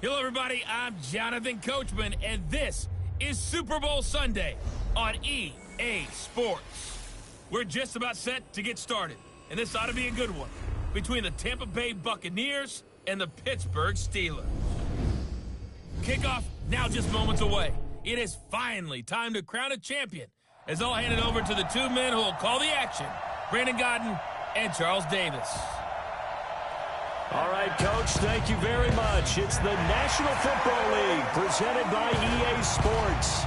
Hello, everybody. I'm Jonathan Coachman, and this is Super Bowl Sunday on EA Sports. We're just about set to get started, and this ought to be a good one between the Tampa Bay Buccaneers and the Pittsburgh Steelers. Kickoff now just moments away. It is finally time to crown a champion, as I'll hand it over to the two men who will call the action, Brandon Gaudin and Charles Davis. All right, Coach, thank you very much. It's the National Football League presented by EA Sports.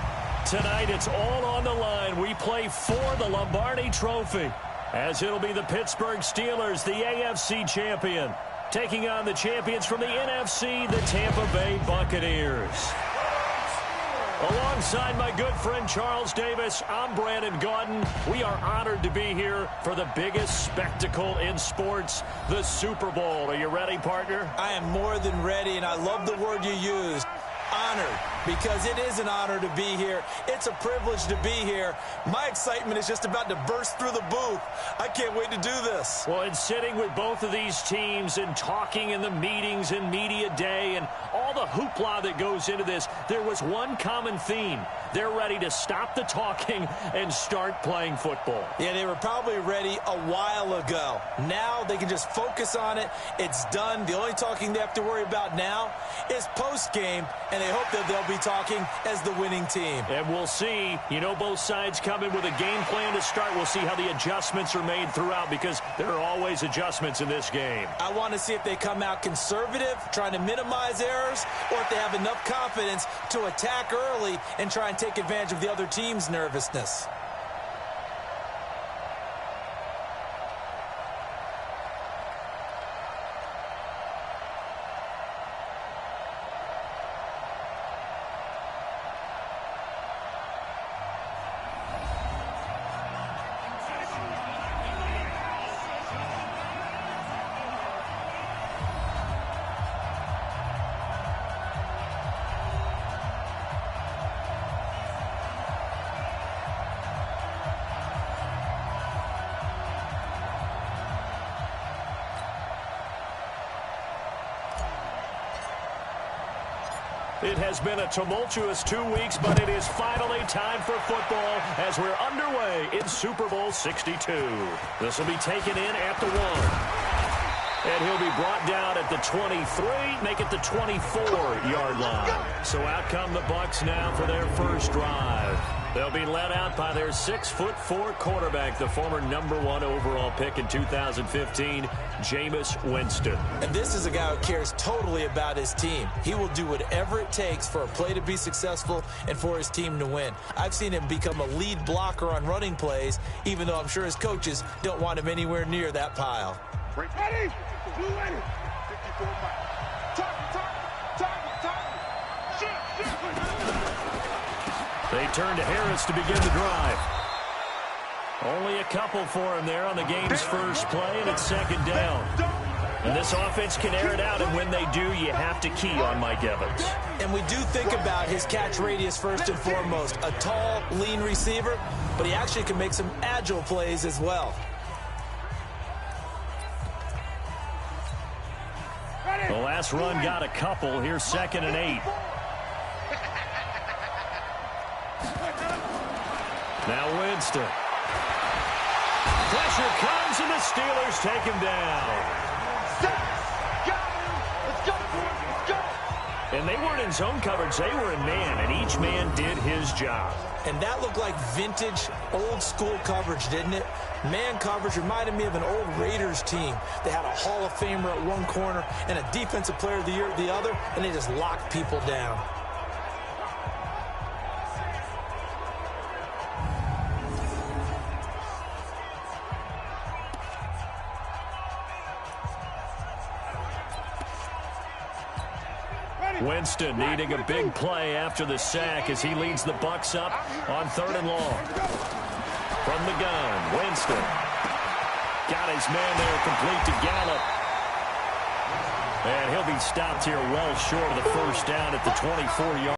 Tonight, it's all on the line. We play for the Lombardi Trophy, as it'll be the Pittsburgh Steelers, the AFC champion, taking on the champions from the NFC, the Tampa Bay Buccaneers. Alongside my good friend Charles Davis, I'm Brandon Gaudin. We are honored to be here for the biggest spectacle in sports, the Super Bowl. Are you ready, partner? I am more than ready, and I love the word you used, honored, because it is an honor to be here. It's a privilege to be here. My excitement is just about to burst through the booth. I can't wait to do this. Well, in sitting with both of these teams and talking in the meetings and media day and all the hoopla that goes into this, there was one common theme. They're ready to stop the talking and start playing football. Yeah, they were probably ready a while ago. Now they can just focus on it. It's done. The only talking they have to worry about now is post-game, and they hope that they'll be talking as the winning team. And we'll see. You know, both sides come in with a game plan to start. We'll see how the adjustments are made throughout, because there are always adjustments in this game. I want to see if they come out conservative, trying to minimize errors, or if they have enough confidence to attack early and try and take advantage of the other team's nervousness. It has been a tumultuous 2 weeks, but it is finally time for football as we're underway in Super Bowl 62. This will be taken in at the 1. And he'll be brought down at the 23, make it the 24-yard line. So out come the Bucs now for their first drive. They'll be led out by their 6'4" quarterback, the former #1 overall pick in 2015, Jahmeer Winston. And this is a guy who cares totally about his team. He will do whatever it takes for a play to be successful and for his team to win. I've seen him become a lead blocker on running plays, even though I'm sure his coaches don't want him anywhere near that pile. Ready? 54 They turn to Harris to begin the drive. Only a couple for him there on the game's first play, and it's second down. And this offense can air it out, and when they do, you have to key on Mike Evans. And we do think about his catch radius first and foremost. A tall, lean receiver, but he actually can make some agile plays as well. The last run got a couple. Here's 2nd and 8. Now Winston. Pressure comes, and the Steelers take him down. And they weren't in zone coverage. They were in man, and each man did his job. And that looked like vintage, old-school coverage, didn't it? Man coverage reminded me of an old Raiders team. They had a Hall of Famer at one corner and a Defensive Player of the Year at the other, and they just locked people down. Winston needing a big play after the sack as he leads the Bucs up on 3rd and long. From the gun, Winston got his man there complete to Gallup. And he'll be stopped here well short of the first down at the 24-yard.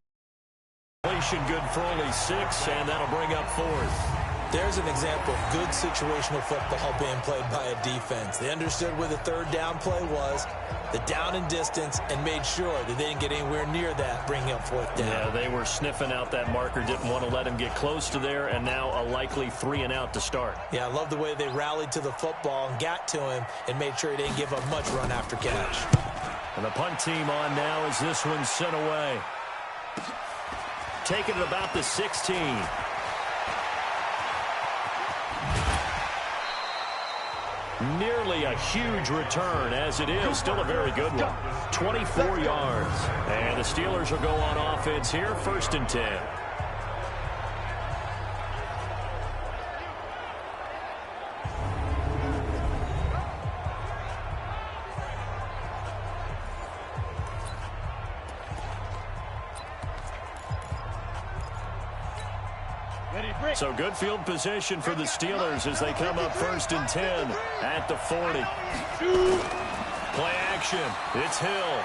Good for only 6, and that'll bring up 4th. There's an example of good situational football being played by a defense. They understood where the third down play was, the down and distance, and made sure that they didn't get anywhere near that, bringing up fourth down. Yeah, they were sniffing out that marker, didn't want to let him get close to there, and now a likely 3 and out to start. Yeah, I love the way they rallied to the football and got to him and made sure he didn't give up much run after catch. And the punt team on now as this one's sent away. Taking it about the 16. Nearly a huge return, as it is. Still a very good one. 24 yards. And the Steelers will go on offense here, 1st and 10. So good field position for the Steelers as they come up 1st and 10 at the 40. Play action. It's Hill.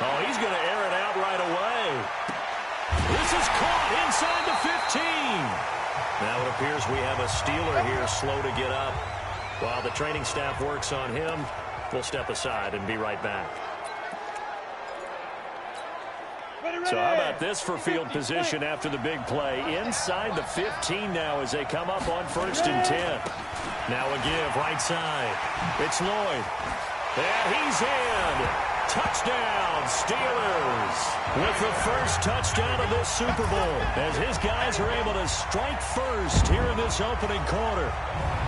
Oh, he's going to air it out right away. This is caught inside the 15. Now it appears we have a Steeler here slow to get up. While the training staff works on him, we'll step aside and be right back. So how about this for field position after the big play? Inside the 15 now as they come up on 1st and 10. Now a give right side. It's Lloyd. And he's in. Touchdown, Steelers. With the first touchdown of this Super Bowl as his guys are able to strike first here in this opening quarter.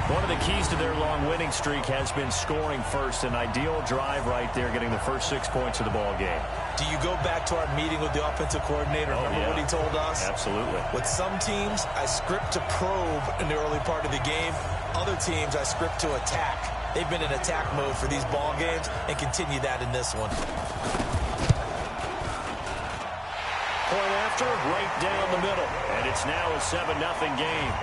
One of the keys to their long winning streak has been scoring first. An ideal drive right there, getting the first 6 points of the ball game. Do you go back to our meeting with the offensive coordinator? Remember what he told us? Absolutely. With some teams, I script to probe in the early part of the game. Other teams, I script to attack. They've been in attack mode for these ball games and continue that in this one. Point after, right down the middle. And it's now a 7-0 game.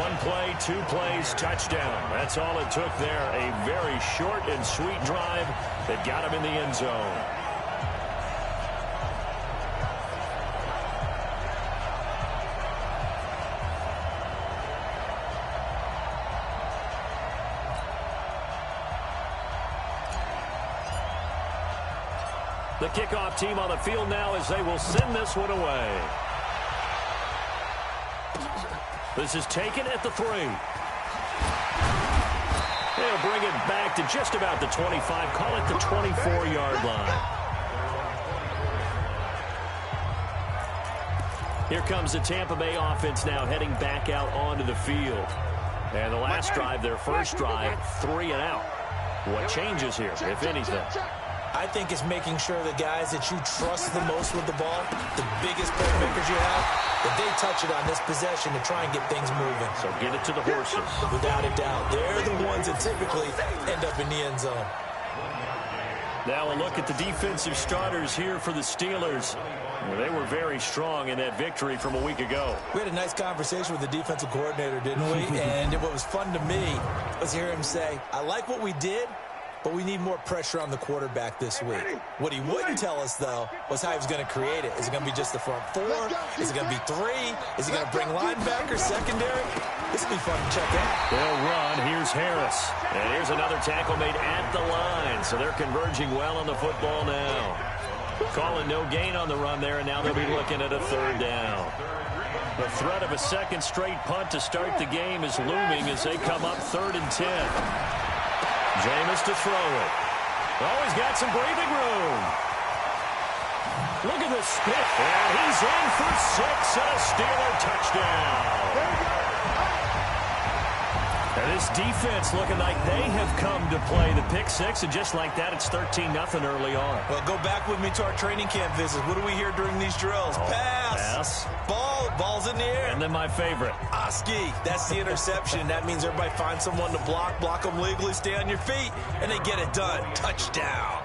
1 play, 2 plays, touchdown. That's all it took there. A very short and sweet drive that got him in the end zone. The kickoff team on the field now as they will send this one away. This is taken at the 3. They'll bring it back to just about the 25. Call it the 24-yard line. Here comes the Tampa Bay offense now heading back out onto the field. And the last drive, their first drive, 3 and out. What changes here, if anything? I think it's making sure the guys that you trust the most with the ball, the biggest playmakers you have, that they touch it on this possession to try and get things moving. So get it to the horses. Without a doubt. They're the ones that typically end up in the end zone. Now a look at the defensive starters here for the Steelers. They were very strong in that victory from a week ago. We had a nice conversation with the defensive coordinator, didn't we? And what was fun to me was hear him say, I like what we did, but we need more pressure on the quarterback this week. What he wouldn't tell us, though, was how he was going to create it. Is it going to be just the front 4? Is it going to be 3? Is he going to bring linebackers, secondary? This will be fun to check out. They'll run. Here's Harris. And here's another tackle made at the line. So they're converging well on the football now. Calling no gain on the run there, and now they'll be looking at a 3rd down. The threat of a second straight punt to start the game is looming as they come up 3rd and 10. Jameis to throw it. Oh, he's got some breathing room. Look at this spit. And he's in for 6 and a Steeler touchdown. And this defense looking like they have come to play the pick 6, and just like that, it's 13-0 early on. Well, go back with me to our training camp visits. What do we hear during these drills? Pass. Ball's in the air. And then my favorite. Oski. That's the interception. That means everybody finds someone to block them legally, stay on your feet, and they get it done. Touchdown.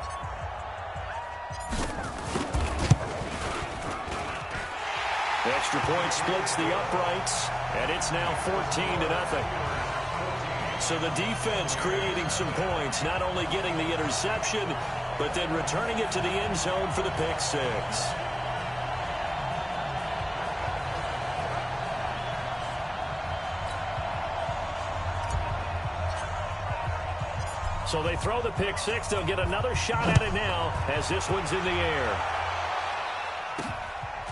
The extra point splits the uprights, and it's now 14-0. So the defense creating some points, not only getting the interception, but then returning it to the end zone for the pick 6. So they throw the pick six. They'll get another shot at it now as this one's in the air.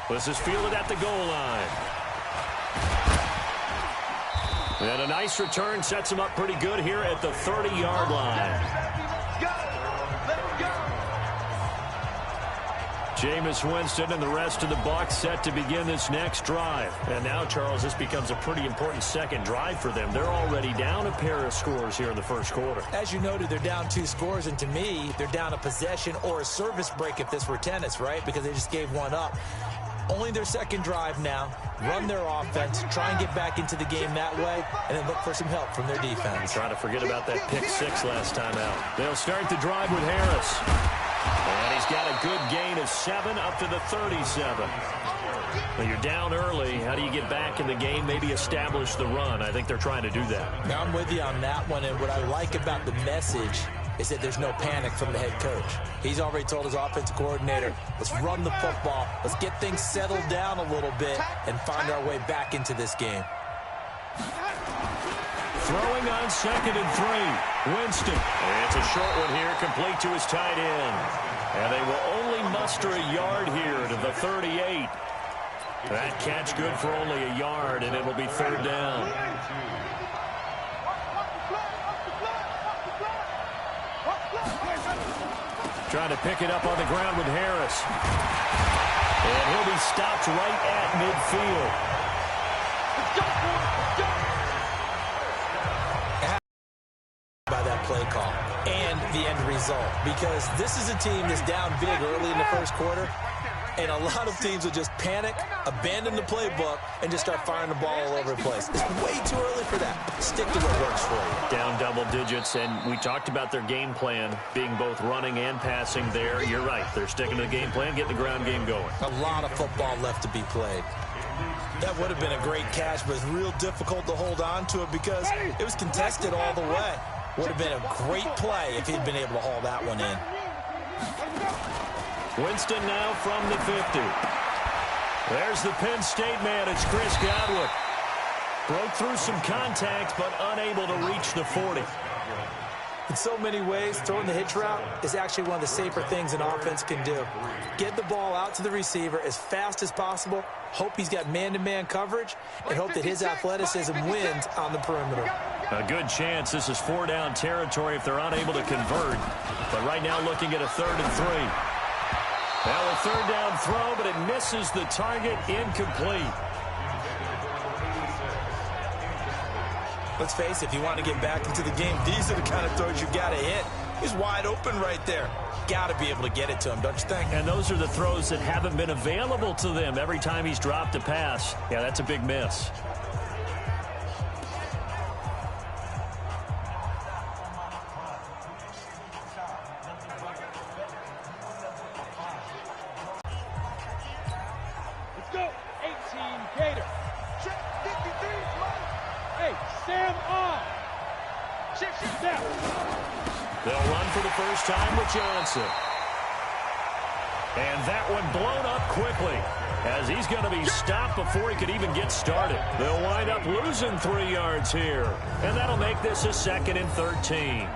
This is fielded at the goal line. And a nice return sets him up pretty good here at the 30-yard line. Jameis Winston and the rest of the Bucs set to begin this next drive. And now, Charles, this becomes a pretty important second drive for them. They're already down a pair of scores here in the first quarter. As you noted, they're down 2 scores, and to me, they're down a possession or a service break if this were tennis, right? Because they just gave one up. Only their second drive now. Run their offense, try and get back into the game that way, and then look for some help from their defense. Trying to forget about that pick six last time out. They'll start the drive with Harris. And he's got a good gain of 7 up to the 37. When you're down early, how do you get back in the game, maybe establish the run? I think they're trying to do that. Now I'm with you on that one, and what I like about the message is that there's no panic from the head coach. He's already told his offensive coordinator, let's run the football, let's get things settled down a little bit, and find our way back into this game. Throwing on 2nd and 3. Winston. It's a short one here, complete to his tight end. And they will only muster a yard here to the 38. That catch good for only a yard, and it'll be 3rd down. Trying to pick it up on the ground with Harris. And he'll be stopped right at midfield. By that play call and the end result, because this is a team that's down big early in the first quarter, and a lot of teams will just panic, abandon the playbook, and just start firing the ball all over the place. It's way too early for that. Stick to what works for you. Down double digits, and we talked about their game plan being both running and passing there. You're right. They're sticking to the game plan, getting the ground game going. A lot of football left to be played. That would have been a great catch, but it's real difficult to hold on to it because it was contested all the way. Would have been a great play if he'd been able to haul that one in. Winston now from the 50. There's the Penn State man. It's Chris Godwin. Broke through some contact, but unable to reach the 40. In so many ways, throwing the hitch route is actually one of the safer things an offense can do. Get the ball out to the receiver as fast as possible, hope he's got man-to-man coverage, and hope that his athleticism wins on the perimeter. A good chance this is 4-down territory if they're unable to convert. But right now looking at a 3rd and 3. Now a 3rd down throw, but it misses the target, incomplete. Let's face it, if you want to get back into the game, these are the kind of throws you got to hit. He's wide open right there. Got to be able to get it to him, don't you think? And those are the throws that haven't been available to them every time he's dropped a pass. Yeah, that's a big miss. Let's go. 18 Gator. Check 53. Hey, Sam on. Check down. They'll run for the first time with Johnson. And that one blown up quickly as he's going to be stopped before he could even get started. They'll wind up losing 3 yards here. And that'll make this a 2nd and 13.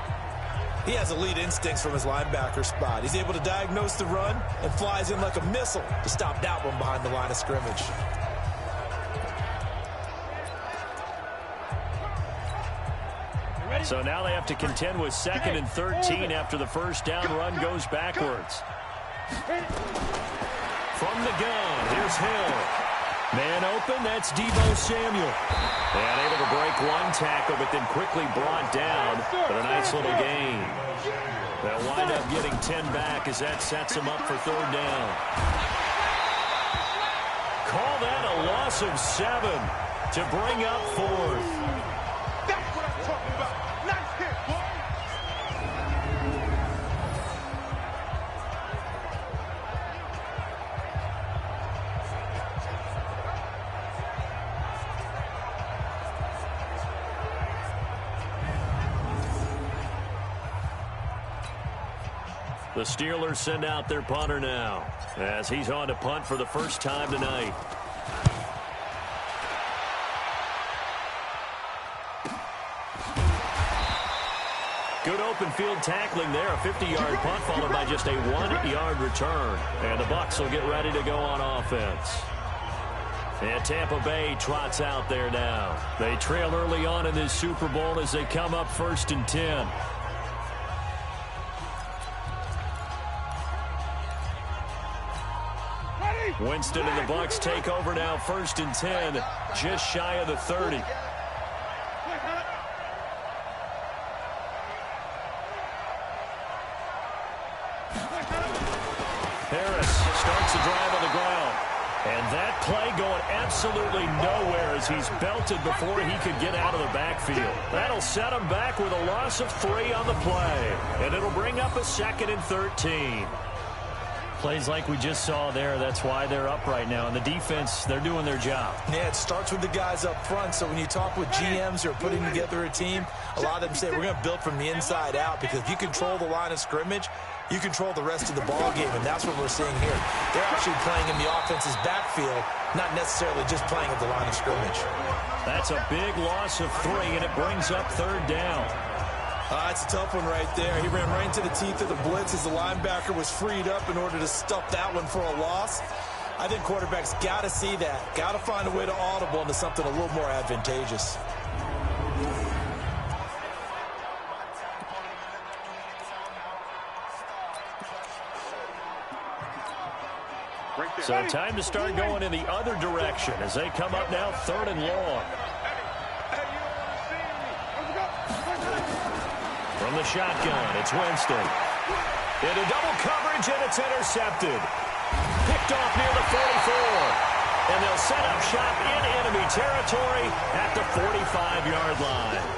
He has elite instincts from his linebacker spot. He's able to diagnose the run and flies in like a missile to stop that one behind the line of scrimmage. So now they have to contend with 2nd and 13 after the first down run goes backwards. From the gun, here's Hill. Man open, that's Deebo Samuel. And able to break one tackle, but then quickly brought down. But a nice little gain. They'll wind up getting 10 back as that sets them up for 3rd down. Call that a loss of 7 to bring up 4th. That's what I'm talking about. Nice hit, boy. The Steelers send out their punter now as he's on to punt for the first time tonight. Good open field tackling there. A 50-yard punt followed by just a 1-yard return. And the Bucs will get ready to go on offense. And Tampa Bay trots out there now. They trail early on in this Super Bowl as they come up 1st and 10. Winston and the Bucs take over now 1st and 10, just shy of the 30. Harris starts the drive on the ground. And that play going absolutely nowhere as he's belted before he could get out of the backfield. That'll set him back with a loss of 3 on the play. And it'll bring up a 2nd and 13. Plays like we just saw there, that's why they're up right now. And the defense, they're doing their job. Yeah, it starts with the guys up front. So when you talk with GMs who are putting together a team, a lot of them say we're going to build from the inside out, because if you control the line of scrimmage, you control the rest of the ball game, and that's what we're seeing here. They're actually playing in the offense's backfield, not necessarily just playing at the line of scrimmage. That's a big loss of 3, and it brings up 3rd down. It's a tough one right there. He ran right into the teeth of the blitz as the linebacker was freed up in order to stuff that one for a loss. I think quarterbacks got to see that. Got to find a way to audible into something a little more advantageous. So time to start going in the other direction as they come up now 3rd and long. From the shotgun, it's Winston. Into double coverage, and it's intercepted. Picked off near the 44. And they'll set up shop in enemy territory at the 45-yard line.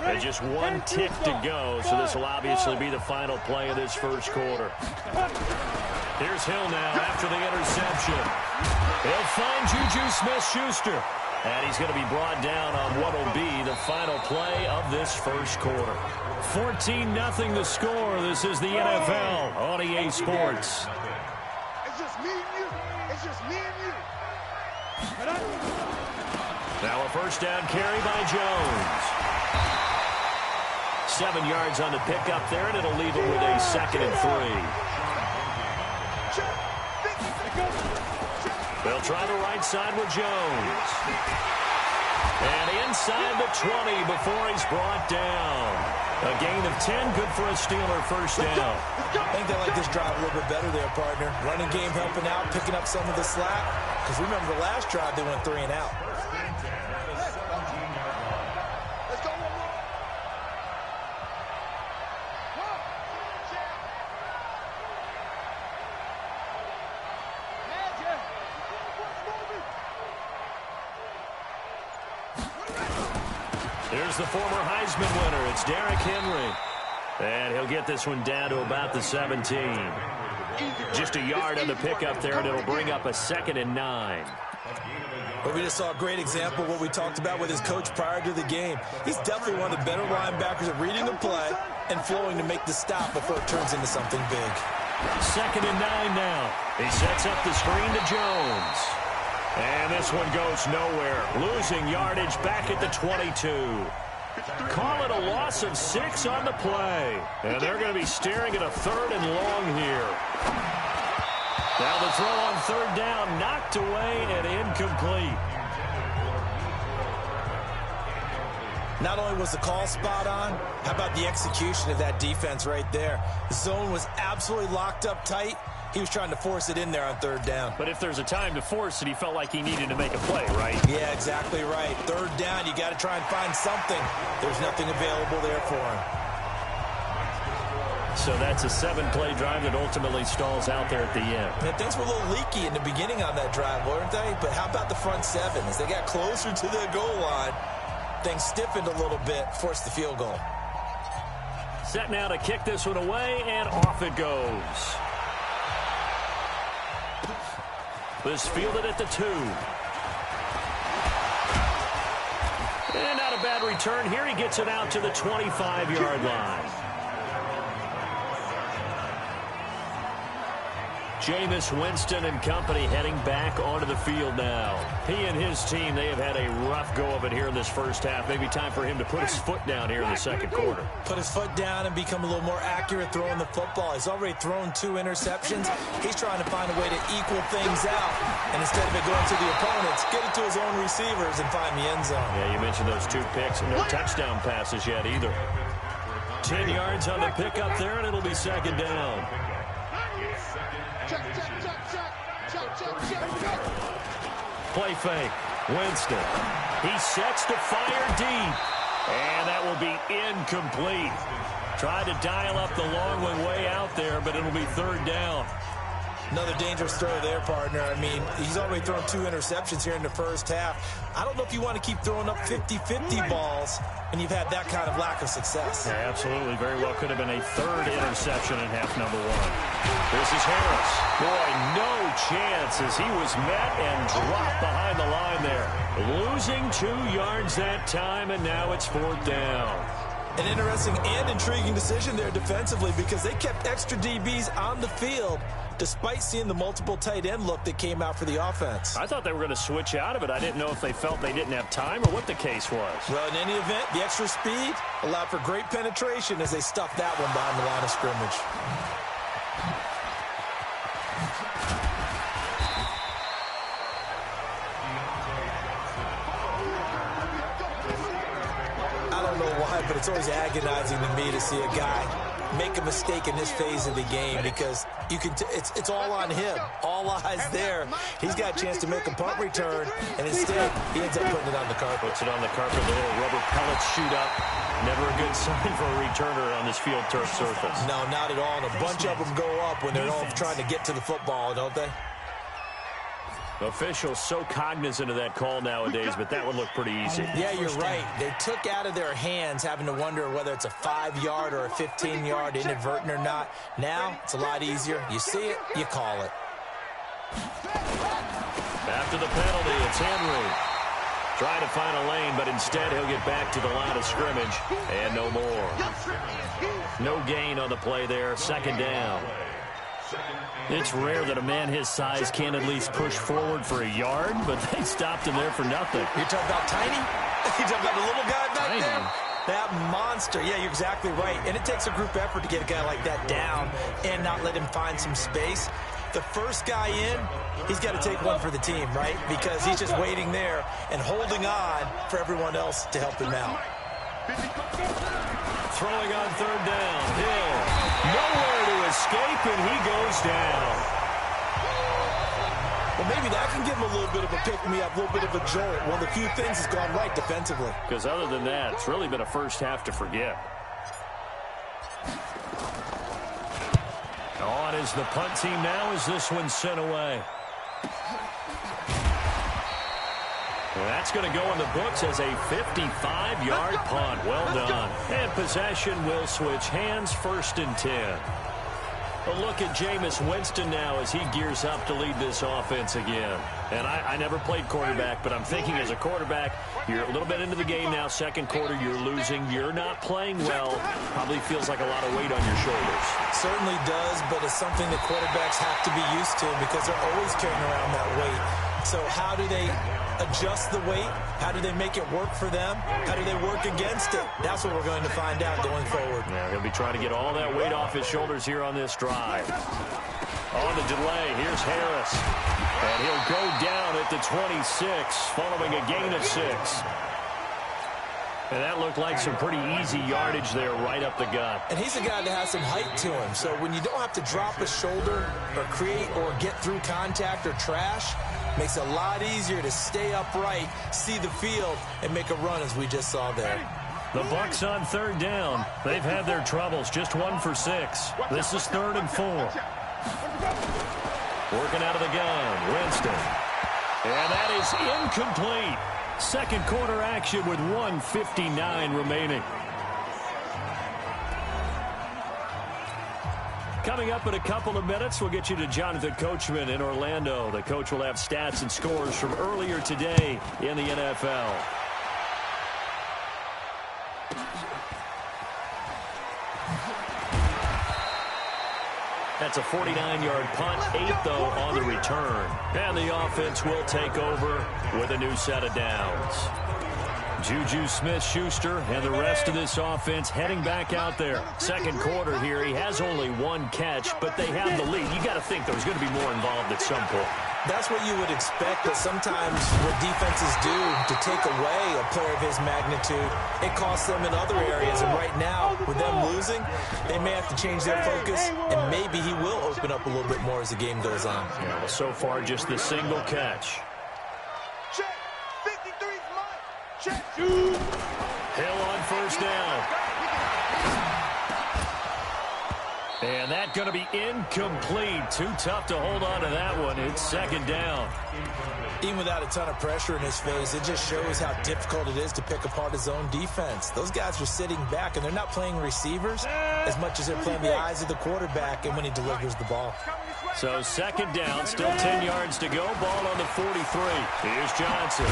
And just 1 tick to go, so this will obviously be the final play of this 1st quarter. Here's Hill now after the interception. He'll find Juju Smith-Schuster. And he's going to be brought down on what will be the final play of this 1st quarter. 14-0 the score. This is the NFL on EA Sports. It's just me and you. It's just me and you. Now a 1st down carry by Jones. 7 yards on the pickup there, and it'll leave him with a 2nd and 3. They'll try the right side with Jones. And inside the 20 before he's brought down. A gain of 10, good for a Steeler 1st down. I think they like this drive a little bit better there, partner. Running game helping out, picking up some of the slack. Because remember the last drive, they went 3 and out. Here's the former Heisman winner. It's Derrick Henry. And he'll get this one down to about the 17. Just a yard on the pickup there, and it'll bring up a 2nd and 9. But we just saw a great example of what we talked about with his coach prior to the game. He's definitely one of the better linebackers at reading the play and flowing to make the stop before it turns into something big. 2nd and 9 now. He sets up the screen to Jones. And this one goes nowhere. Losing yardage back at the 22. Call it a loss of 6 on the play. And they're going to be staring at a 3rd and long here. Now the throw on 3rd down, knocked away and incomplete. Not only was the call spot on, how about the execution of that defense right there? The zone was absolutely locked up tight. He was trying to force it in there on 3rd down. But if there's a time to force it, he felt like he needed to make a play, right? Yeah, exactly right. 3rd down, you got to try and find something. There's nothing available there for him. So that's a 7-play drive that ultimately stalls out there at the end. And things were a little leaky in the beginning on that drive, weren't they? But how about the front 7? As they got closer to the goal line, things stiffened a little bit, forced the field goal. Set now to kick this one away, and off it goes. This fielded at the 2. And not a bad return here. He gets it out to the 25-yard line. Jameis Winston and company heading back onto the field now. He and his team, they have had a rough go of it here in this first half. Maybe time for him to put his foot down here in the second quarter. Put his foot down and become a little more accurate throwing the football. He's already thrown 2 interceptions. He's trying to find a way to equal things out. And instead of it going to the opponents, get it to his own receivers and find the end zone. Yeah, you mentioned those 2 picks. No touchdown passes yet either. 10 yards on the pickup there, and it'll be second down. Play fake. Winston. He sets to fire deep. And that will be incomplete. Tried to dial up the long one way out there, but it'll be third down. Another dangerous throw there, partner. I mean, he's already thrown 2 interceptions here in the first half. I don't know if you want to keep throwing up 50-50 balls, and you've had that kind of lack of success. Yeah, absolutely. Very well could have been a 3rd interception in half number 1. This is Harris. Boy, no chance as he was met and dropped behind the line there. Losing 2 yards that time, and now it's 4th down. An interesting and intriguing decision there defensively because they kept extra DBs on the field despite seeing the multiple tight end look that came out for the offense. I thought they were going to switch out of it. I didn't know if they felt they didn't have time or what the case was. Well, in any event, the extra speed allowed for great penetration as they stuffed that one behind the line of scrimmage. I don't know why, but it's always agonizing to me to see a guy make a mistake in this phase of the game because you can it's all on him. All eyes there. He's got a chance to make a punt return, and instead he ends up putting it on the carpet. Puts it on the carpet, the little rubber pellets shoot up. Never a good sign for a returner on this field turf surface. No, not at all. And a bunch of them go up when they're all trying to get to the football, don't they? Officials so cognizant of that call nowadays, but that would look pretty easy. Yeah, you're right. They took out of their hands having to wonder whether it's a 5-yard or a 15-yard inadvertent or not. Now, it's a lot easier. You see it, you call it. After the penalty, it's Henry. Trying to find a lane, but instead he'll get back to the line of scrimmage, and no more. No gain on the play there, second down. It's rare that a man his size can't at least push forward for a yard, but they stopped him there for nothing. You're talking about tiny? You're talking about the little guy back Tiny. there? That monster. Yeah, you're exactly right. And it takes a group effort to get a guy like that down and not let him find some space. The first guy in, he's got to take one for the team, right? Because he's just waiting there and holding on for everyone else to help him out. Throwing on third down. Hill. Nowhere to escape, and he goes down. Well, maybe that can give him a little bit of a pick-me-up, a little bit of a jolt. One of the few things that's gone right defensively. Because other than that, it's really been a first half to forget. On is the punt team now as this one's sent away. Well, that's going to go in the books as a 55-yard punt. Well done. And possession will switch hands, 1st and 10. A look at Jameis Winston now as he gears up to lead this offense again. And I never played quarterback, but I'm thinking as a quarterback, you're a little bit into the game now. Second quarter, you're losing. You're not playing well. Probably feels like a lot of weight on your shoulders. Certainly does, but it's something that quarterbacks have to be used to because they're always carrying around that weight. So how do they adjust the weight? How do they make it work for them? How do they work against it? That's what we're going to find out going forward. Yeah, he'll be trying to get all that weight off his shoulders here on this drive. On the delay, here's Harris. And he'll go down at the 26, following a gain of 6. And that looked like some pretty easy yardage there right up the gut. And he's a guy that has some height to him. So when you don't have to drop a shoulder or create or get through contact or trash, makes it a lot easier to stay upright, see the field, and make a run as we just saw there. The Bucs on third down. They've had their troubles. Just 1 for 6. This is 3rd and 4. Working out of the gun. Winston. And that is incomplete. Second quarter action with 1:59 remaining. Coming up in a couple of minutes, we'll get you to Jonathan Coachman in Orlando. The coach will have stats and scores from earlier today in the NFL. That's a 49-yard punt, 8 though on the return. And the offense will take over with a new set of downs. Juju Smith-Schuster and the rest of this offense heading back out there. Second quarter here, he has only 1 catch, but they have the lead. You got to think there's going to be more involved at some point. That's what you would expect, but sometimes what defenses do to take away a player of his magnitude, it costs them in other areas. And right now, with them losing, they may have to change their focus, and maybe he will open up a little bit more as the game goes on. Yeah, well, so far, just the single catch. Check. 53's mine. Check. Hill on first down. And that's going to be incomplete. Too tough to hold on to that one. It's second down. Even without a ton of pressure in his face, it just shows how difficult it is to pick apart his own defense. Those guys are sitting back, and they're not playing receivers as much as they're playing the eyes of the quarterback and when he delivers the ball. So second down, still 10 yards to go. Ball on the 43. Here's Johnson.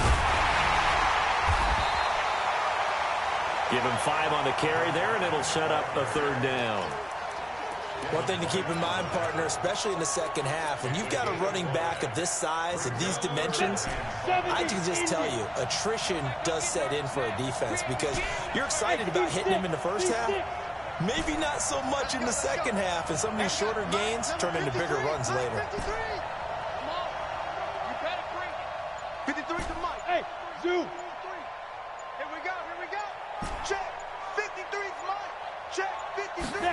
Give him 5 on the carry there, and it'll set up a third down. One thing to keep in mind, partner, especially in the second half, when you've got a running back of this size, of these dimensions, I can just tell you, attrition does set in for a defense because you're excited about hitting him in the first half, maybe not so much in the second half, and some of these shorter gains turn into bigger runs later. 53 to Mike. Hey, Zoo. Here we go. Check. 53's mine. Check. 53.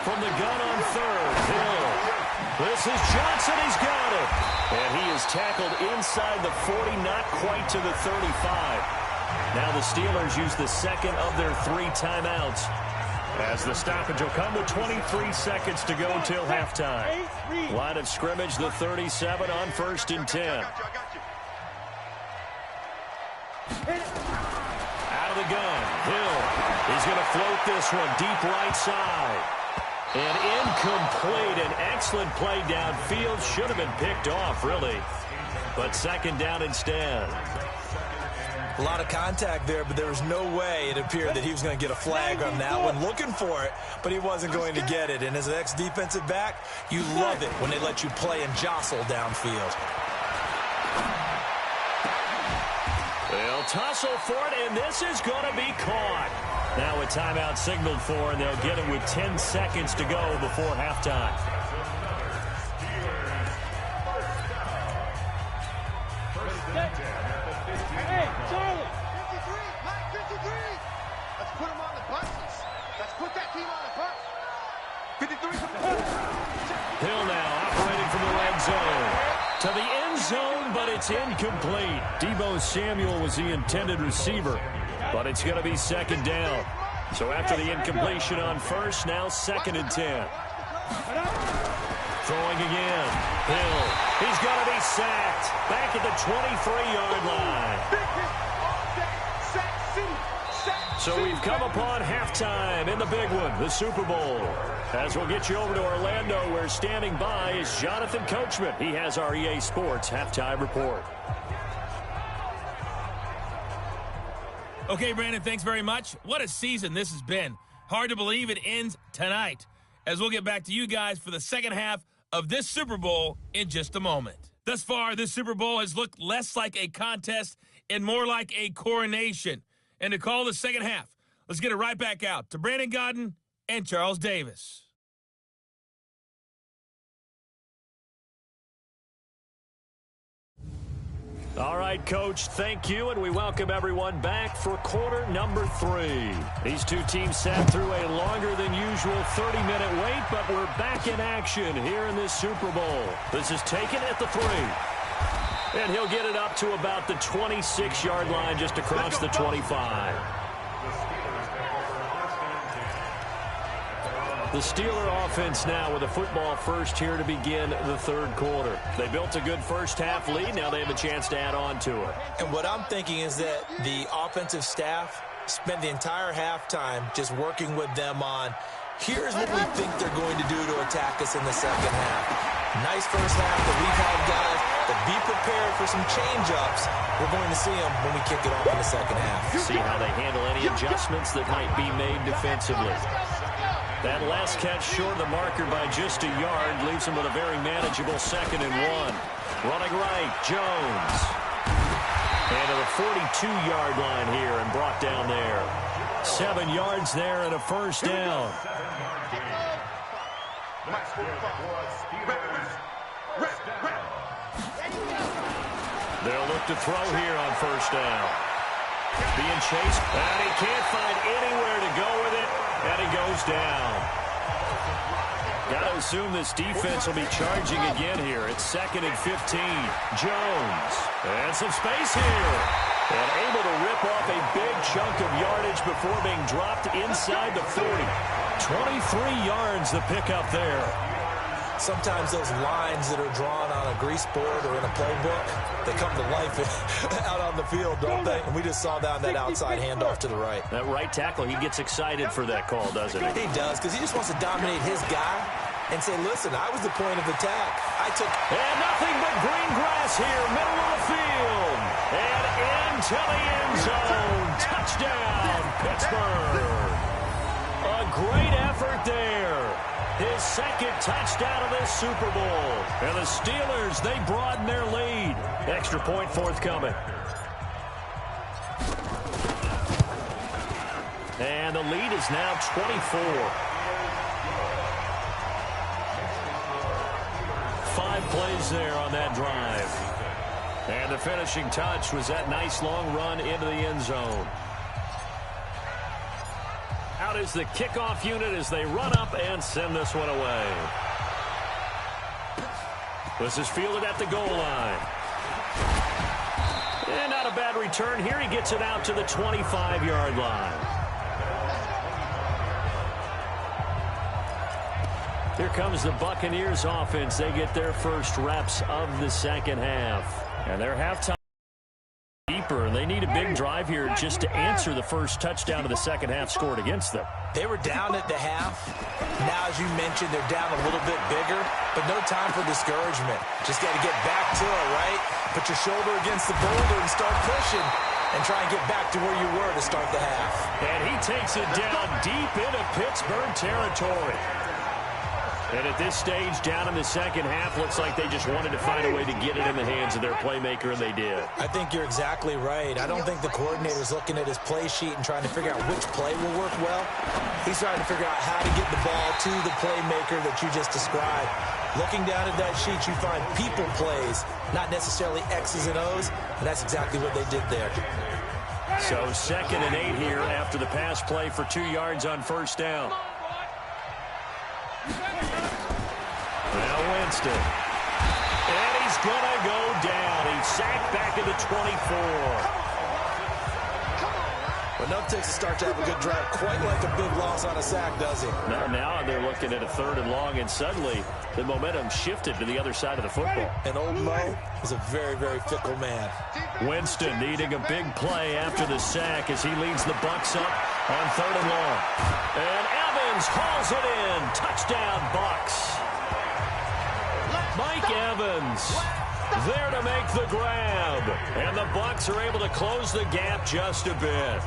From the gun on third, Hill. This is Johnson. He's got it. And he is tackled inside the 40, not quite to the 35. Now the Steelers use the second of their 3 timeouts, as the stoppage will come with 23 seconds to go till halftime. Line of scrimmage, the 37 on 1st and 10. Out of the gun, Hill. He's going to float this one deep right side. And incomplete. An excellent play downfield. Should have been picked off, really. But second down instead. A lot of contact there, but there was no way it appeared that he was going to get a flag on that one. Looking for it, but he wasn't going to get it. And as an ex-defensive back, you love it when they let you play and jostle downfield. They'll tussle for it, and this is going to be caught. Now a timeout signaled for, and they'll get it with 10 seconds to go before halftime. Hey, Charlie. 53. Mike, 53. Let's put him on the buses. Let's put that team on the bus. 53. Hill now operating from the red zone. To the end zone, but it's incomplete. Deebo Samuel was the intended receiver, but it's going to be second down. So after the incompletion on first, now 2nd and 10. Throwing again. Hill. He's going to be sacked. Back at the 23-yard line. So we've come upon halftime in the big one, the Super Bowl. As we'll get you over to Orlando, where standing by is Jonathan Coachman. He has our EA Sports halftime report. Okay, Brandon, thanks very much. What a season this has been. Hard to believe it ends tonight, as we'll get back to you guys for the second half of this Super Bowl in just a moment. Thus far, this Super Bowl has looked less like a contest and more like a coronation. And to call the second half, let's get it right back out to Brandon Gaudin and Charles Davis. All right, Coach, thank you, and we welcome everyone back for quarter number 3. These two teams sat through a longer than usual 30-minute wait, but we're back in action here in this Super Bowl. This is taken at the 3. And he'll get it up to about the 26-yard line, just across the 25. The Steeler offense now with a football first here to begin the third quarter. They built a good first half lead. Now they have a chance to add on to it. And what I'm thinking is that the offensive staff spent the entire halftime just working with them on, here's what we think they're going to do to attack us in the second half. Nice first half that we've had, guys, but be prepared for some change-ups. We're going to see them when we kick it off in the second half. See how they handle any adjustments that might be made defensively. That last catch short of the marker by just a yard leaves him with a very manageable 2nd and 1. Running right, Jones. And to the 42-yard line here and brought down there. 7 yards there and a first down. They'll look to throw here on first down. Being chased, and he can't find anywhere to go with it, and he goes down. Got to assume this defense will be charging again here. It's 2nd and 15. Jones, and some space here. And able to rip off a big chunk of yardage before being dropped inside the 40. 23 yards the pickup there. Sometimes those lines that are drawn on a grease board or in a playbook, they come to life out on the field, don't they? And we just saw that outside handoff to the right. That right tackle, he gets excited for that call, doesn't he? He does, because he just wants to dominate his guy and say, listen, I was the point of attack. And nothing but green grass here, middle of the field. And into the end zone. Touchdown, Pittsburgh. A great effort there. His 2nd touchdown of this Super Bowl. And the Steelers, they broaden their lead. Extra point forthcoming. And the lead is now 24. 5 plays there on that drive. And the finishing touch was that nice long run into the end zone. Out is the kickoff unit as they run up and send this one away. This is fielded at the goal line. And not a bad return here. He gets it out to the 25-yard line. Here comes the Buccaneers offense. They get their first reps of the second half. And their halftime deeper, and they need a big drive here just to answer the first touchdown of the second half scored against them. They were down at the half. Now, as you mentioned, they're down a little bit bigger, but no time for discouragement. Just got to get back to it, right? Put your shoulder against the boulder and start pushing and try and get back to where you were to start the half. And he takes it down deep into Pittsburgh territory. And at this stage, down in the second half, looks like they just wanted to find a way to get it in the hands of their playmaker, and they did. I think you're exactly right. I don't think the coordinator's looking at his play sheet and trying to figure out which play will work well. He's trying to figure out how to get the ball to the playmaker that you just described. Looking down at that sheet, you find people plays, not necessarily X's and O's, and that's exactly what they did there. So 2nd and 8 here after the pass play for 2 yards on first down. Now Winston. And he's going to go down. He's sacked back at the 24. But enough takes to start to have a good drive. Quite like a big loss on a sack, does he? Now they're looking at a 3rd and long, and suddenly the momentum shifted to the other side of the football. And old Mo is a very, very fickle man. Winston needing a big play after the sack as he leads the Bucs up on 3rd and long. And Evans hauls it in. Touchdown, Bucs. Mike Evans there to make the grab. And the Bucs are able to close the gap just a bit.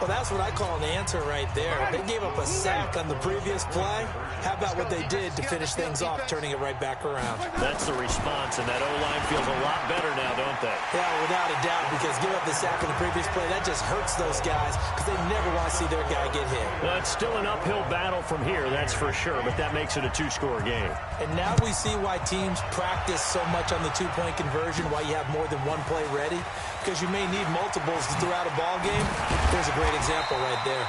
Well, that's what I call an answer right there. They gave up a sack on the previous play. How about what they did to finish things off, turning it right back around? That's the response, and that O-line feels a lot better now, don't they? Yeah, without a doubt, because give up the sack on the previous play, that just hurts those guys because they never want to see their guy get hit. Well, it's still an uphill battle from here, that's for sure, but that makes it a 2-score game. And now we see why teams practice so much on the 2-point conversion, why you have more than one play ready, because you may need multiples throughout a ball game. There's a great example right there.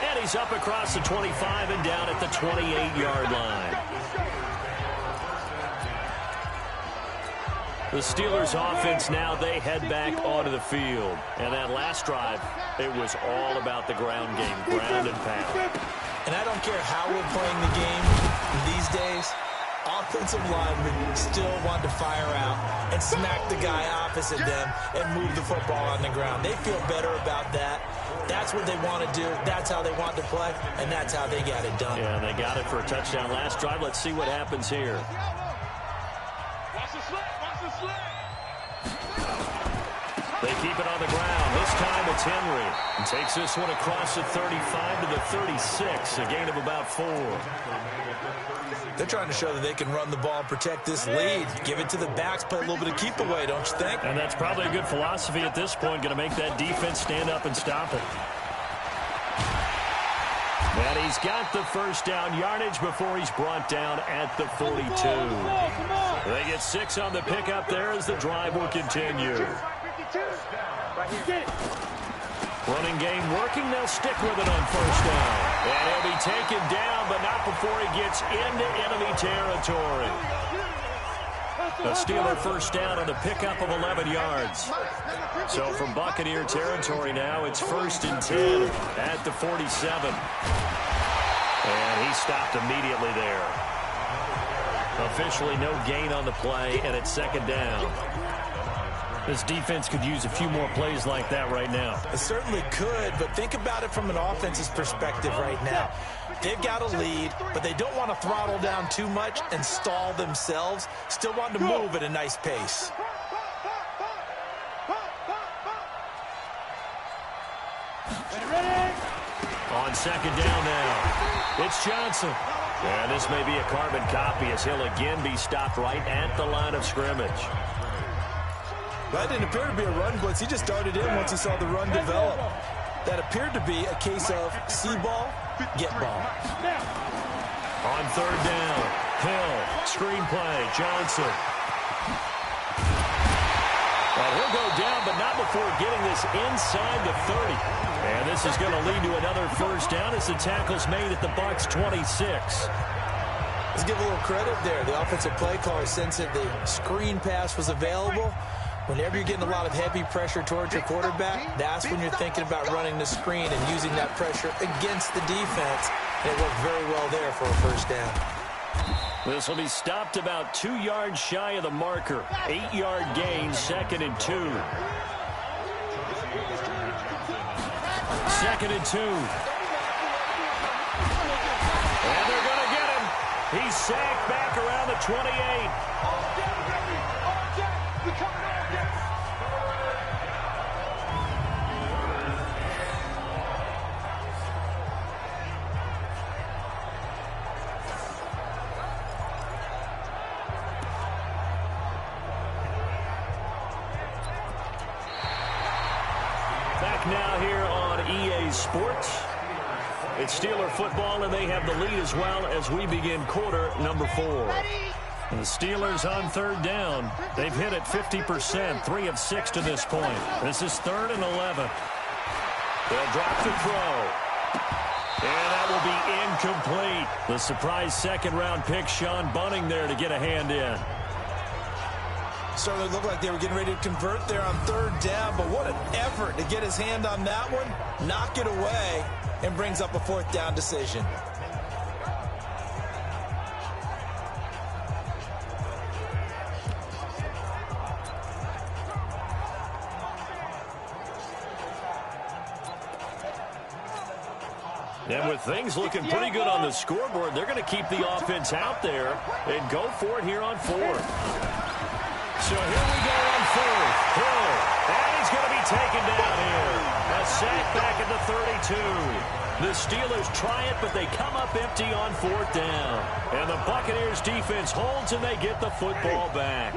And he's up across the 25 and down at the 28-yard line. The Steelers offense now, they head back onto the field. And that last drive, it was all about the ground game, ground and pound. And I don't care how we're playing the game these days, offensive linemen still want to fire out and smack the guy opposite them and move the football on the ground. They feel better about that. That's what they want to do. That's how they want to play, and that's how they got it done. Yeah, they got it for a touchdown last drive. Let's see what happens here. They keep it on the ground. This time, it's Henry. And takes this one across the 35 to the 36, a gain of about 4. They're trying to show that they can run the ball and protect this lead. Give it to the backs, play a little bit of keep away, don't you think? And that's probably a good philosophy at this point, going to make that defense stand up and stop it. And he's got the first down yardage before he's brought down at the 42. They get 6 on the pickup there as the drive will continue. Running game working. They'll stick with it on first down. And he'll be taken down, but not before he gets into enemy territory. A Steeler first down on a pickup of 11 yards. So from Buccaneer territory now, it's 1st and 10 at the 47. And he stopped immediately there. Officially no gain on the play, and it's 2nd down. This defense could use a few more plays like that right now. It certainly could, but think about it from an offense's perspective right now. They've got a lead, but they don't want to throttle down too much and stall themselves. Still want to move at a nice pace. On 2nd down now, it's Johnson. And this may be a carbon copy as he'll again be stopped right at the line of scrimmage. That didn't appear to be a run blitz. He just darted in once he saw the run develop. That appeared to be a case of see ball, get ball. On 3rd down, Hill, screen play, Johnson. Well, he'll go down, but not before getting this inside the 30. And this is going to lead to another first down as the tackle's made at the Bucs 26. Let's give a little credit there. The offensive play caller sensed that the screen pass was available. Whenever you're getting a lot of heavy pressure towards your quarterback, that's when you're thinking about running the screen and using that pressure against the defense. And it worked very well there for a first down. This will be stopped about 2 yards shy of the marker. 8-yard gain, 2nd and 2. 2nd and 2. And they're going to get him. He's sacked back around the 28. Now here on EA Sports. It's Steeler football, and they have the lead as well as we begin quarter number 4. And the Steelers on 3rd down. They've hit it 50%, 3 of 6 to this point. This is 3rd and 11. They'll drop the throw. And that will be incomplete. The surprise 2nd-round pick, Sean Bunting there to get a hand in. Certainly looked like they were getting ready to convert there on 3rd down, but what an effort to get his hand on that one, knock it away, and brings up a 4th down decision. And with things looking pretty good on the scoreboard, they're going to keep the offense out there and go for it here on 4th. So here we go on 4th. Hill, and he's going to be taken down here. A sack back at the 32. The Steelers try it, but they come up empty on 4th down. And the Buccaneers defense holds, and they get the football back.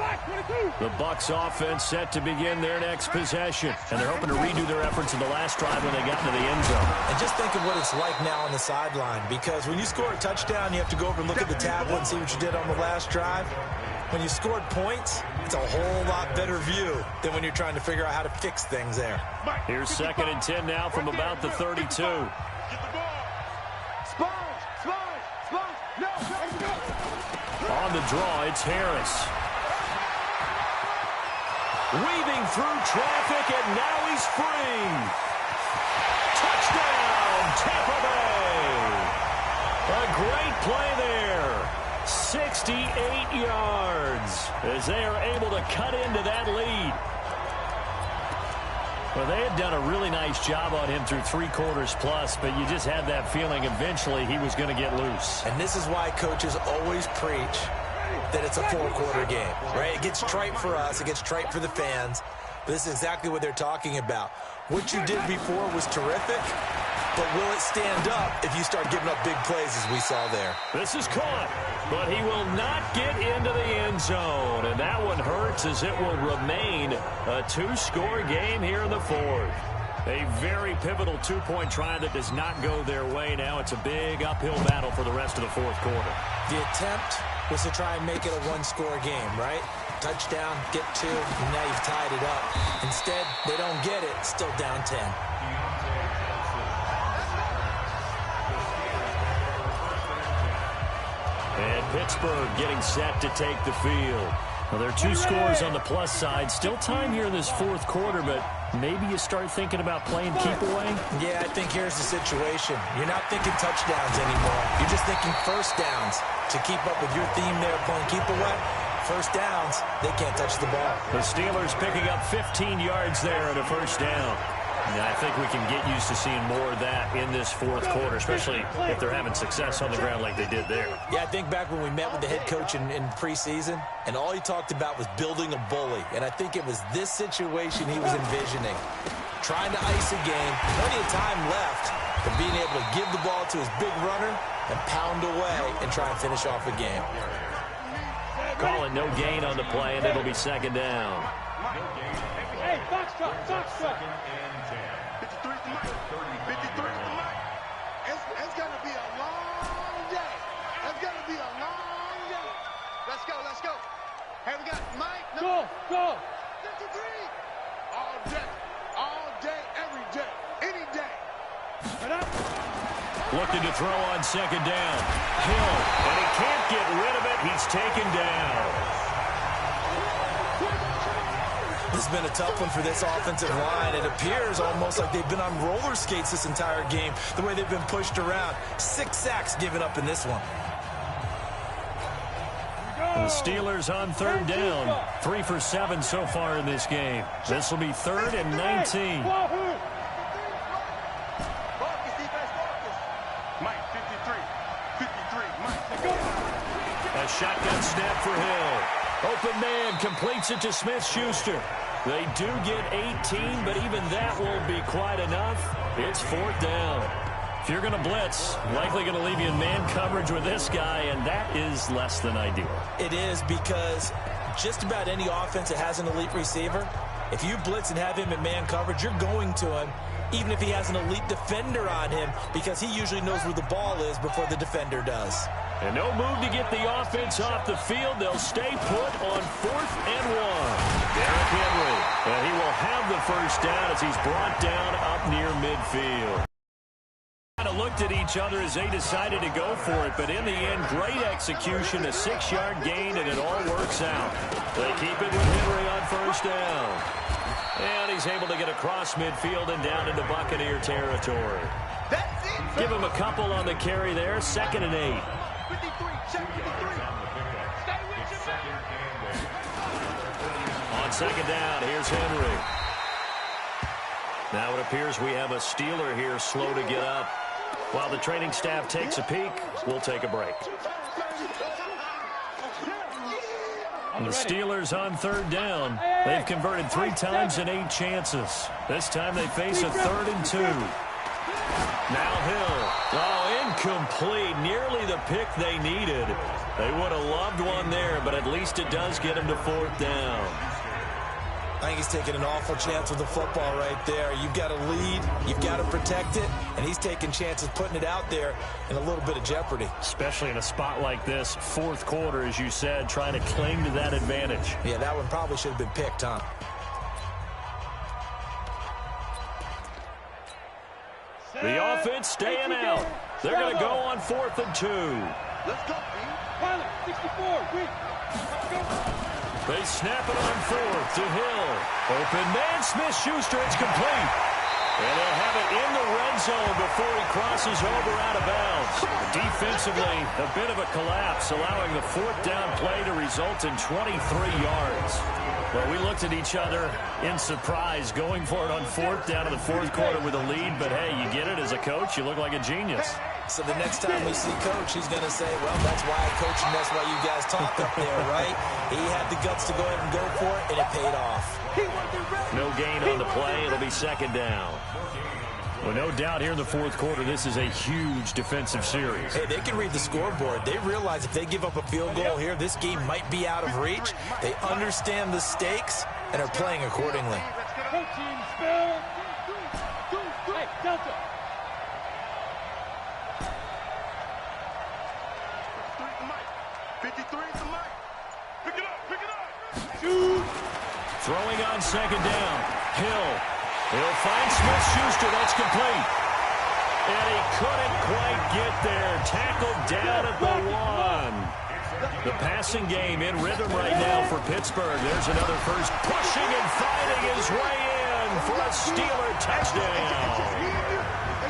The Bucs offense set to begin their next possession. And they're hoping to redo their efforts in the last drive when they got into the end zone. And just think of what it's like now on the sideline. Because when you score a touchdown, you have to go over and look at the tablet and see what you did on the last drive. When you scored points, it's a whole lot better view than when you're trying to figure out how to fix things there. Here's 2nd and 10 now from about the 32. On the draw, it's Harris. Weaving through traffic, and now he's free. Touchdown, Tampa Bay. A great play there. 68 yards as they are able to cut into that lead. Well, they had done a really nice job on him through 3 quarters plus, but you just had that feeling eventually he was going to get loose. And this is why coaches always preach that it's a 4-quarter game, right? It gets trite for us. It gets trite for the fans. This is exactly what they're talking about. What you did before was terrific, but will it stand up if you start giving up big plays as we saw there? This is caught, but he will not get into the end zone. And that one hurts as it will remain a 2-score game here in the fourth. A very pivotal 2-point try that does not go their way. Now it's a big uphill battle for the rest of the fourth quarter. The attempt was to try and make it a 1-score game, right? Touchdown, get 2, and now you've tied it up. Instead, they don't get it, still down 10. And Pittsburgh getting set to take the field. Well, there are 2 scores on the plus side. Still time here in this fourth quarter, but maybe you start thinking about playing keep away? Yeah, I think here's the situation. You're not thinking touchdowns anymore. You're just thinking first downs. To keep up with your theme there, playing keep away, first downs, they can't touch the ball. The Steelers picking up 15 yards there at a first down. And I think we can get used to seeing more of that in this fourth quarter, especially if they're having success on the ground like they did there. Yeah, I think back when we met with the head coach in preseason, and all he talked about was building a bully. And I think it was this situation he was envisioning. Trying to ice a game, plenty of time left, but being able to give the ball to his big runner and pound away and try and finish off a game. Calling no gain on the play, and it'll be second down. Hey, box truck. 53 is the mic. 53 is the mic. It's going to be a long day. It's going to be a long day. Let's go. Hey, we got Mike. No. Go. 53. All day, every day, any day. Looking to throw on second down. Hill, and he can't get rid of it. He's taken down. This has been a tough one for this offensive line. It appears almost like they've been on roller skates this entire game, the way they've been pushed around. 6 sacks given up in this one. The Steelers on third down. 3 for 7 so far in this game. This will be 3rd and 19. Mike, 53, Mike. A shotgun snap for Hill. Open man completes it to Smith-Schuster. They do get 18, but even that won't be quite enough. It's 4th down. If you're going to blitz, likely going to leave you in man coverage with this guy, and that is less than ideal. It is, because just about any offense that has an elite receiver, if you blitz and have him in man coverage, you're going to him, even if he has an elite defender on him, because he usually knows where the ball is before the defender does. And no move to get the offense off the field. They'll stay put on 4th and 1. Derrick Henry, and he will have the first down as he's brought down up near midfield. Kind of looked at each other as they decided to go for it, but in the end, great execution, a 6-yard gain, and it all works out. They keep it with Henry on first down. And he's able to get across midfield and down into Buccaneer territory. Give him a couple on the carry there, 2nd and 8. 53, check 53. Stay with your man. On second down, here's Henry. Now it appears we have a Steeler here slow to get up. While the training staff takes a peek, we'll take a break. The Steelers on third down. They've converted 3 times in 8 chances. This time they face a 3rd and 2. Now Hill. Oh, incomplete. Nearly the pick they needed. They would have loved one there, but at least it does get him to 4th down. I think he's taking an awful chance with the football right there. You've got to lead, you've got to protect it, and he's taking chances putting it out there in a little bit of jeopardy. Especially in a spot like this, 4th quarter, as you said, trying to cling to that advantage. Yeah, that one probably should have been picked, huh? The offense staying out. They're going to go on 4th and 2. Let's go, Pilot, 64, quick. Let's go. They snap it on 4th to Hill. Open man, Smith-Schuster, it's complete. And they'll have it in the red zone before he crosses over out of bounds. Defensively, a bit of a collapse, allowing the 4th down play to result in 23 yards. Well, we looked at each other in surprise, going for it on 4th down in the 4th quarter with a lead. But, hey, you get it as a coach, you look like a genius. So the next time we see Coach, he's going to say, well, that's why I coach and that's why you guys talk up there, right? He had the guts to go ahead and go for it, and it paid off. No gain on the play. It'll be second down. Well, no doubt here in the fourth quarter, this is a huge defensive series. Hey, they can read the scoreboard. They realize if they give up a field goal here, this game might be out of reach. They understand the stakes and are playing accordingly. Hey, Delta. Throwing on second down. Hill. He'll find Smith-Schuster. That's complete. And he couldn't quite get there. Tackled down at the 1. The passing game in rhythm right now for Pittsburgh. There's another first. Pushing and fighting his way in for a Steeler touchdown.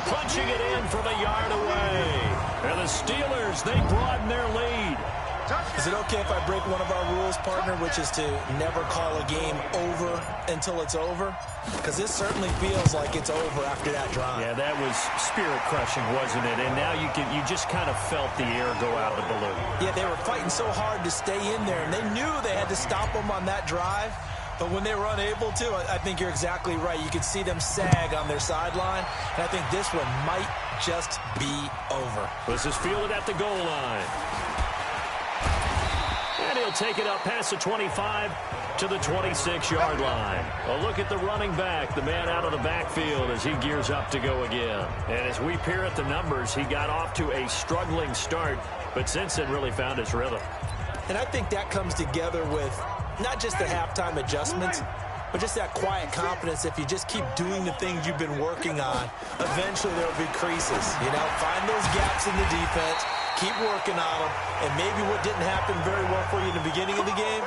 Punching it in from a yard away. And the Steelers, they broaden their lead. Is it okay if I break one of our rules, partner, which is to never call a game over until it's over? Because this certainly feels like it's over after that drive. Yeah, that was spirit-crushing, wasn't it? And now you just kind of felt the air go out of the balloon. Yeah, they were fighting so hard to stay in there, and they knew they had to stop them on that drive. But when they were unable to, I think you're exactly right. You could see them sag on their sideline, and I think this one might just be over. This is fielded at the goal line. And he'll take it up past the 25 to the 26-yard line. A look at the running back, the man out of the backfield as he gears up to go again. And as we peer at the numbers, he got off to a struggling start, but since then really found his rhythm. And I think that comes together with not just the halftime adjustments, but just that quiet confidence. If you just keep doing the things you've been working on, eventually there will be creases. You know, find those gaps in the defense, keep working on them, and maybe what didn't happen very well for you in the beginning of the game,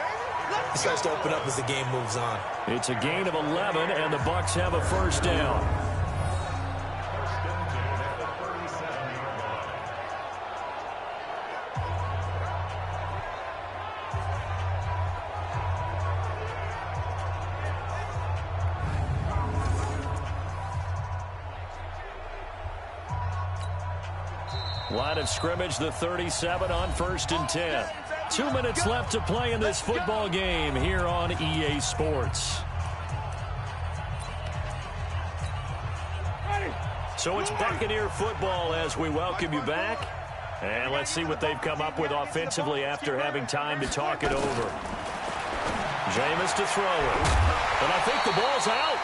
it starts to open up as the game moves on. It's a gain of 11, and the Bucs have a first down. Line of scrimmage, the 37 on 1st and 10. 2 minutes left to play in this football game here on EA Sports. So it's Buccaneer football as we welcome you back. And let's see what they've come up with offensively after having time to talk it over. Jameis to throw it. And I think the ball's out.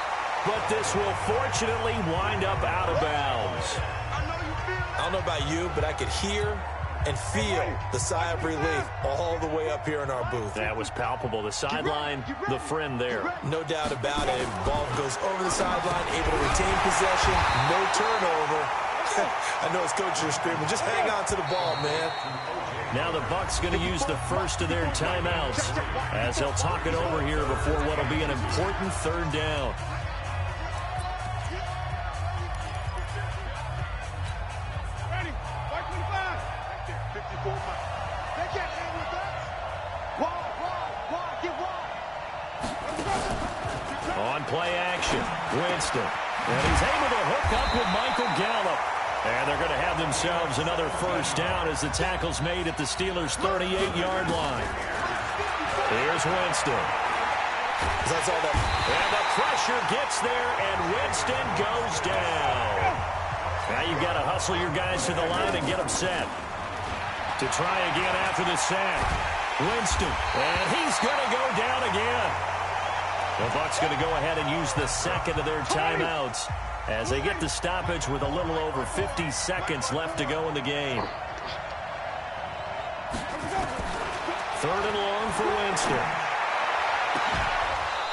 But this will fortunately wind up out of bounds. I don't know about you, but I could hear and feel the sigh of relief all the way up here in our booth. That was palpable. The sideline, the friend there. No doubt about it. Ball goes over the sideline, able to retain possession, no turnover. I know his coaches are screaming, just hang on to the ball, man. Now the Bucs going to use the first of their timeouts as they'll talk it over here before what will be an important third down. On play action, Winston. And he's able to hook up with Michael Gallup. And they're going to have themselves another first down as the tackle's made at the Steelers' 38-yard line. Here's Winston. That's all that. And the pressure gets there, and Winston goes down. Now you've got to hustle your guys to the line and get them set. To try again after the sack. Winston. And he's going to go down again. The Bucs going to go ahead and use the second of their timeouts as they get the stoppage with a little over 50 seconds left to go in the game. 3rd and long for Winston.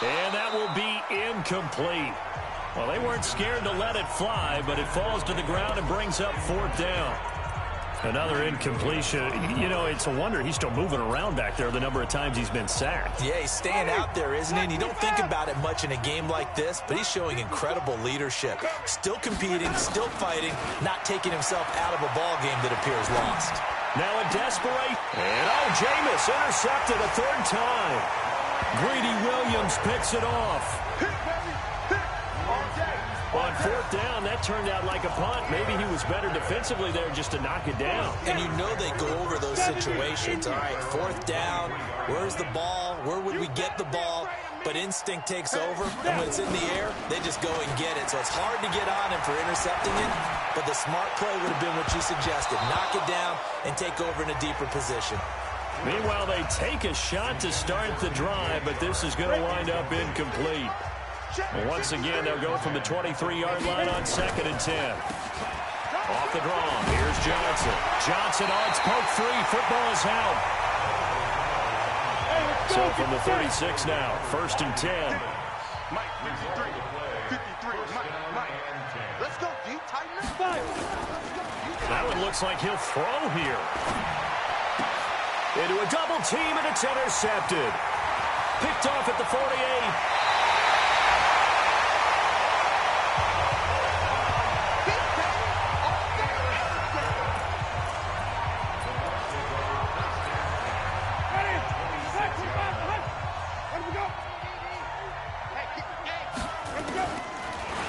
And that will be incomplete. Well, they weren't scared to let it fly, but it falls to the ground and brings up 4th down. Another incompletion. You know, it's a wonder he's still moving around back there the number of times he's been sacked. Yeah, he's staying out there, isn't he? And you don't think about it much in a game like this, but he's showing incredible leadership. Still competing, still fighting, not taking himself out of a ball game that appears lost. Now a desperate, and Jameis intercepted a 3rd time. Greedy Williams picks it off. On fourth down, that turned out like a punt. Maybe he was better defensively there just to knock it down. And you know they go over those situations. All right, fourth down, where's the ball? Where would we get the ball? But instinct takes over, and when it's in the air, they just go and get it. So it's hard to get on him for intercepting it, but the smart play would have been what you suggested. Knock it down and take over in a deeper position. Meanwhile, they take a shot to start the drive, but this is going to wind up incomplete. And once again, they'll go from the 23-yard line on 2nd and 10. Off the draw, here's Johnson. Johnson, it's poked free. Football is out. So from the 36 now, 1st and 10. Mike, 53, Mike. Let's go, D, tighten up. That one looks like he'll throw here. Into a double team, and it's intercepted. Picked off at the 48.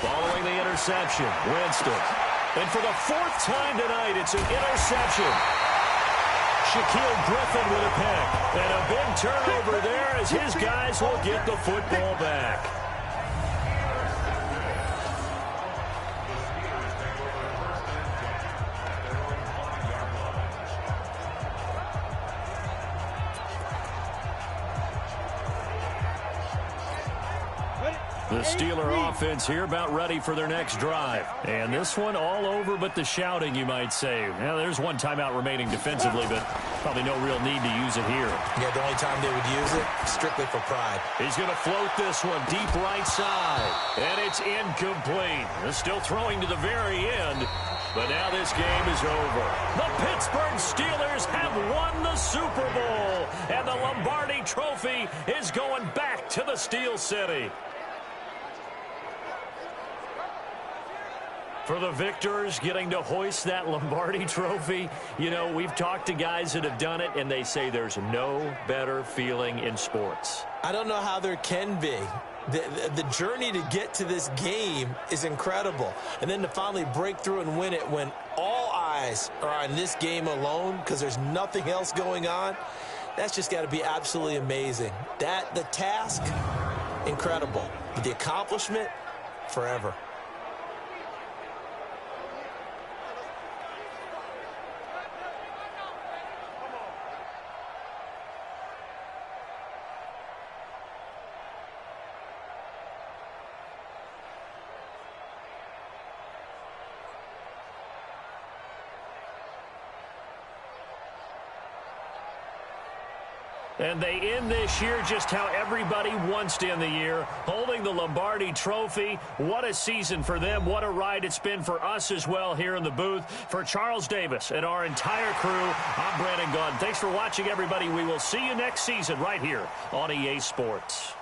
Following the interception, Winston. And for the 4th time tonight, it's an interception. Shaquille Griffin with a pick. And a big turnover there as his guys will get the football back. The Steeler offense here about ready for their next drive. And this one all over but the shouting, you might say. Now, there's one timeout remaining defensively, but probably no real need to use it here. Yeah, the only time they would use it, strictly for pride. He's going to float this one deep right side. And it's incomplete. They're still throwing to the very end. But now this game is over. The Pittsburgh Steelers have won the Super Bowl. And the Lombardi Trophy is going back to the Steel City. For the victors, getting to hoist that Lombardi Trophy, you know, we've talked to guys that have done it, and they say there's no better feeling in sports. I don't know how there can be. The journey to get to this game is incredible. And then to finally break through and win it when all eyes are on this game alone because there's nothing else going on, that's just got to be absolutely amazing. The task, incredible. But the accomplishment, forever. And they end this year just how everybody wants to end the year, holding the Lombardi Trophy. What a season for them. What a ride it's been for us as well here in the booth. For Charles Davis and our entire crew, I'm Brandon Gaudin. Thanks for watching, everybody. We will see you next season right here on EA Sports.